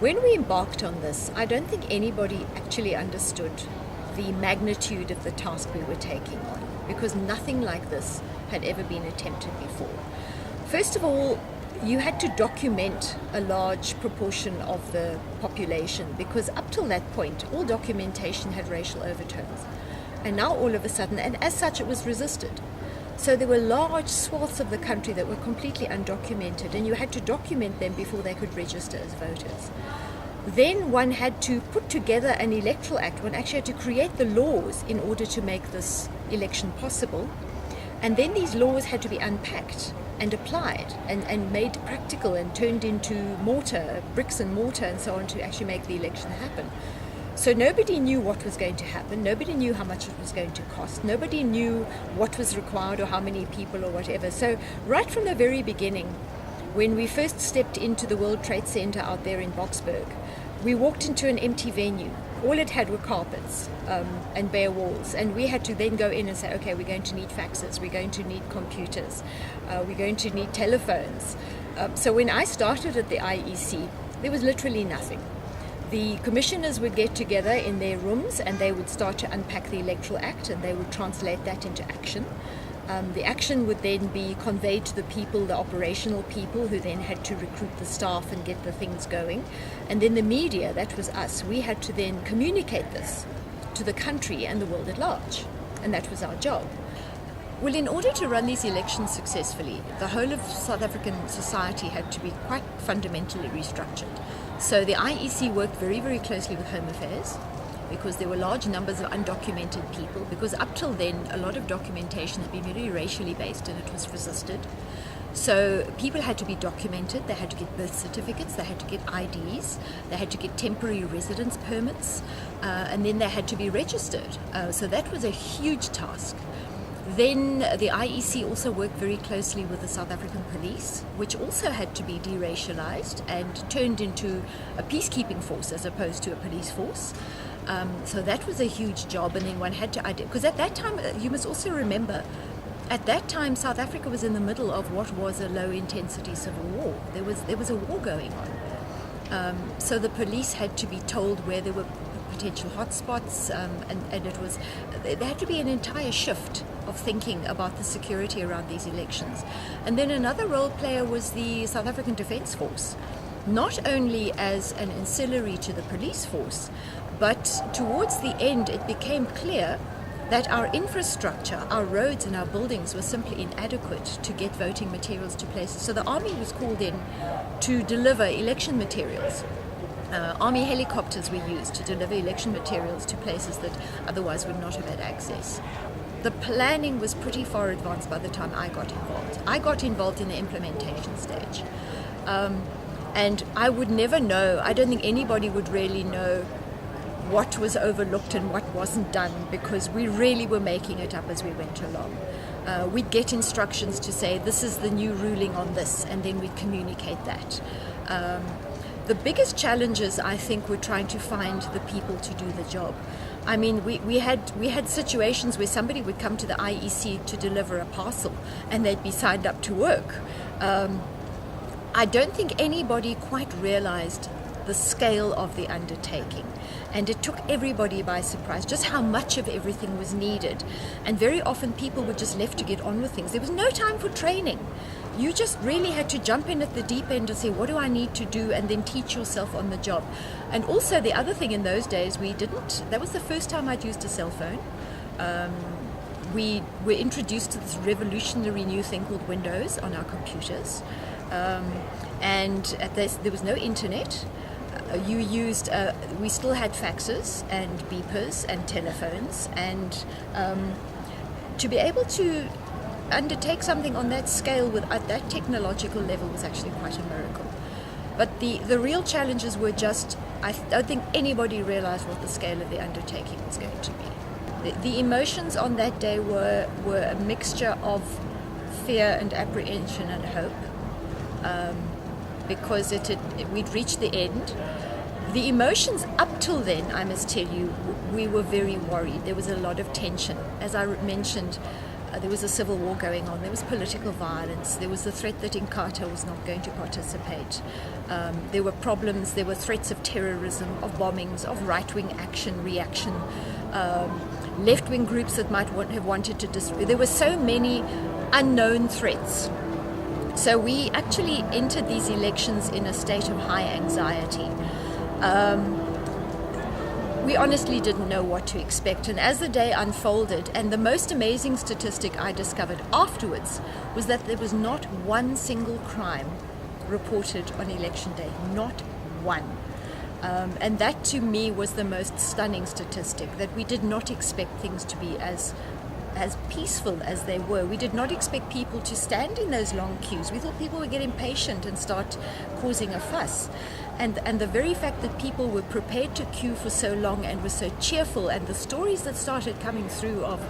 When we embarked on this, I don't think anybody actually understood the magnitude of the task we were taking on, because nothing like this had ever been attempted before. First of all, you had to document a large proportion of the population, because up till that point, all documentation had racial overtones. And now all of a sudden, and as such, it was resisted. So there were large swaths of the country that were completely undocumented, and you had to document them before they could register as voters. Then one had to put together an electoral act. One actually had to create the laws in order to make this election possible. And then these laws had to be unpacked and applied and made practical and turned into mortar, bricks and mortar and so on, to actually make the election happen. So nobody knew what was going to happen. Nobody knew how much it was going to cost. Nobody knew what was required or how many people or whatever. So right from the very beginning, when we first stepped into the World Trade Center out there in Boksburg, we walked into an empty venue. All it had were carpets and bare walls. And we had to then go in and say, okay, we're going to need faxes, we're going to need computers, we're going to need telephones. So when I started at the IEC, there was literally nothing. The commissioners would get together in their rooms and they would start to unpack the Electoral Act, and they would translate that into action. The action would then be conveyed to the people, the operational people, who then had to recruit the staff and get the things going. And then the media, that was us, we had to then communicate this to the country and the world at large. And that was our job. Well, in order to run these elections successfully, the whole of South African society had to be quite fundamentally restructured. So the IEC worked very, very closely with Home Affairs, because there were large numbers of undocumented people, because up till then a lot of documentation had been very racially based and it was resisted. So people had to be documented, they had to get birth certificates, they had to get IDs, they had to get temporary residence permits, and then they had to be registered. So that was a huge task. Then the IEC also worked very closely with the South African police, which also had to be deracialized and turned into a peacekeeping force as opposed to a police force. So that was a huge job, and then one had to because at that time, you must also remember, at that time South Africa was in the middle of what was a low-intensity civil war. There was a war going on. So the police had to be told where there were potential hotspots, and there had to be an entire shift of thinking about the security around these elections. And then another role player was the South African Defence Force, not only as an ancillary to the police force, but towards the end it became clear that our infrastructure, our roads and our buildings were simply inadequate to get voting materials to places. So the army was called in to deliver election materials. Army helicopters were used to deliver election materials to places that otherwise would not have had access. The planning was pretty far advanced by the time I got involved. I got involved in the implementation stage. And I would never know, I don't think anybody would really know what was overlooked and what wasn't done, because we really were making it up as we went along. We'd get instructions to say, this is the new ruling on this, and then we'd communicate that. The biggest challenges, I think, were trying to find the people to do the job. I mean, we had situations where somebody would come to the IEC to deliver a parcel and they'd be signed up to work. I don't think anybody quite realized the scale of the undertaking, and it took everybody by surprise just how much of everything was needed. And very often people were just left to get on with things. There was no time for training. You just really had to jump in at the deep end and say, what do I need to do, and then teach yourself on the job. And also the other thing, in those days that was the first time I'd used a cell phone. We were introduced to this revolutionary new thing called Windows on our computers, and there was no internet. We still had faxes and beepers and telephones, and to be able to undertake something on that scale at that technological level was actually quite a miracle. But the real challenges were just, I don't think anybody realized what the scale of the undertaking was going to be. The emotions on that day were a mixture of fear and apprehension and hope, because we'd reached the end. The emotions up till then, I must tell you, we were very worried. There was a lot of tension. As I mentioned, There was a civil war going on. There was political violence. There was the threat that Inkatha was not going to participate. There were problems. There were threats of terrorism, of bombings, of right-wing action, reaction, left-wing groups that might have wanted to destroy. There were so many unknown threats. So we actually entered these elections in a state of high anxiety. We honestly didn't know what to expect, and as the day unfolded, and the most amazing statistic I discovered afterwards was that there was not one single crime reported on election day, not one. And that to me was the most stunning statistic, that we did not expect things to be as peaceful as they were. We did not expect people to stand in those long queues. We thought people would get impatient and start causing a fuss. And the very fact that people were prepared to queue for so long and were so cheerful, and the stories that started coming through of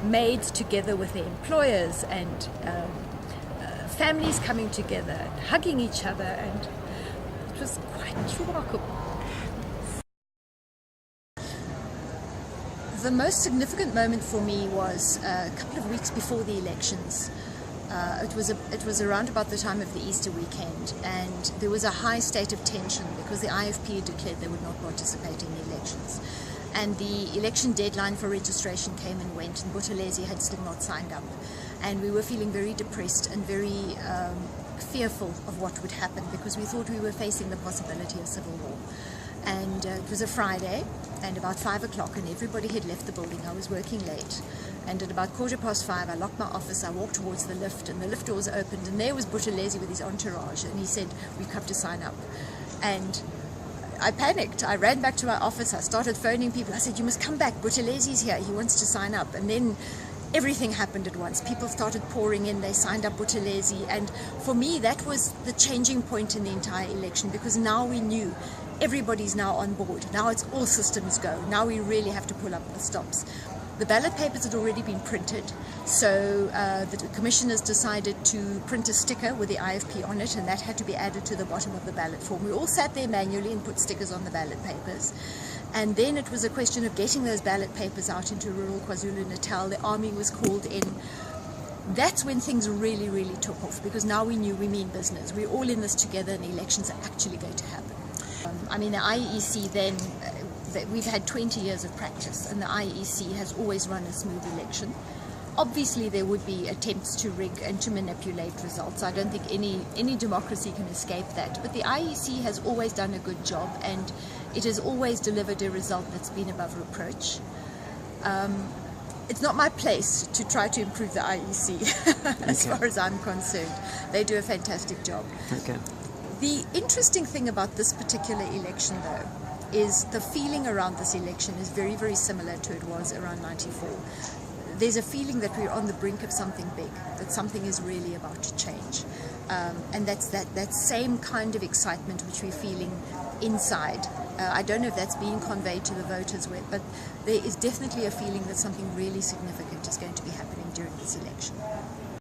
maids together with their employers, and families coming together and hugging each other, and it was quite remarkable. The most significant moment for me was a couple of weeks before the elections. It was around about the time of the Easter weekend, and there was a high state of tension because the IFP had declared they would not participate in the elections. And the election deadline for registration came and went, and Buthelezi had still not signed up. And we were feeling very depressed and very fearful of what would happen, because we thought we were facing the possibility of civil war. And it was a Friday, and about 5 o'clock, and everybody had left the building. I was working late, and at about 5:15, I locked my office. I walked towards the lift, and the lift doors opened, and there was Buthelezi with his entourage, and he said, "We've come to sign up." And I panicked. I ran back to my office. I started phoning people. I said, "You must come back. Butelezi's here. He wants to sign up." And then everything happened at once. People started pouring in. They signed up Buthelezi, and for me, that was the changing point in the entire election, because now we knew everybody's now on board. Now it's all systems go. Now we really have to pull up the stops. The ballot papers had already been printed, so the commissioners decided to print a sticker with the IFP on it, and that had to be added to the bottom of the ballot form. We all sat there manually and put stickers on the ballot papers. And then it was a question of getting those ballot papers out into rural KwaZulu-Natal. The army was called in. That's when things really, really took off, because now we knew we mean business. We're all in this together, and the elections are actually going to happen. The IEC then, we've had 20 years of practice, and the IEC has always run a smooth election. Obviously, there would be attempts to rig and to manipulate results. I don't think any democracy can escape that. But the IEC has always done a good job, and it has always delivered a result that's been above reproach. It's not my place to try to improve the IEC as far as I'm concerned. They do a fantastic job. Okay. The interesting thing about this particular election, though, is the feeling around this election is very, very similar to it was around '94. There's a feeling that we're on the brink of something big, that something is really about to change. And that's that same kind of excitement which we're feeling inside. I don't know if that's being conveyed to the voters, but there is definitely a feeling that something really significant is going to be happening during this election.